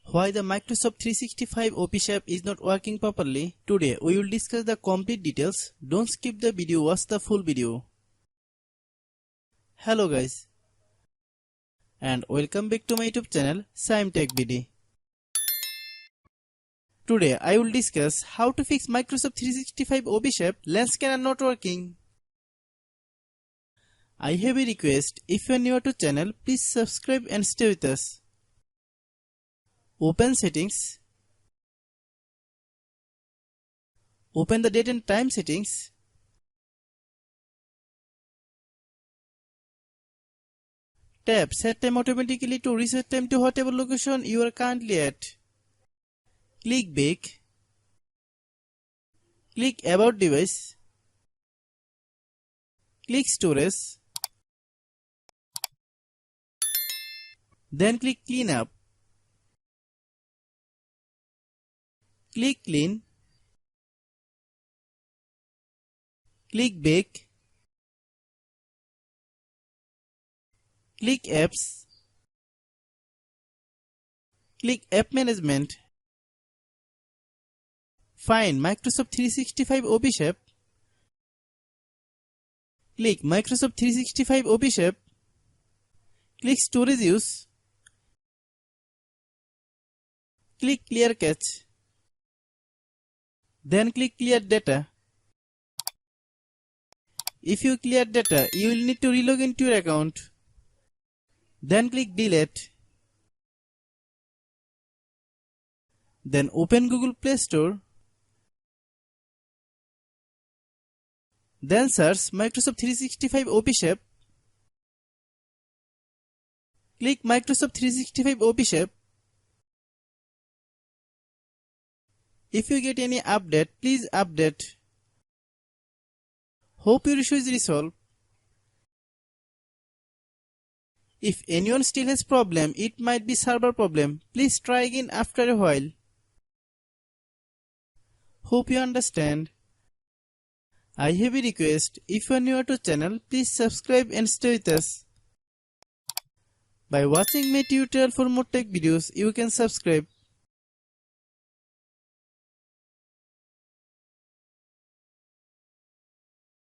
Why the Microsoft 365 OP is not working properly? Today we will discuss the complete details. Don't skip the video, watch the full video. Hello guys, and welcome back to my YouTube channel Shaem Tech BD. Today I will discuss how to fix Microsoft 365 OP lens scanner not working. I have a request. If you are new to channel, please subscribe and stay with us. Open settings. Open the date and time settings. Tap set time automatically to reset time to whatever location you are currently at. Click back. Click about device. Click storage. Then click clean up. Click clean. Click back. Click apps. Click app management. Find Microsoft 365 OP. Click Microsoft 365 OP. Click storage use. Click clear cache. Then click clear data. If you clear data, you will need to relog into your account. Then click delete. Then open Google Play Store. Then search Microsoft 365 OP. Click Microsoft 365 OP. If you get any update, please update. Hope your issue is resolved. If anyone still has problem, it might be server problem. Please try again after a while. Hope you understand. I have a request. If you are new to channel, please subscribe and stay with us. By watching my tutorial for more tech videos, you can subscribe.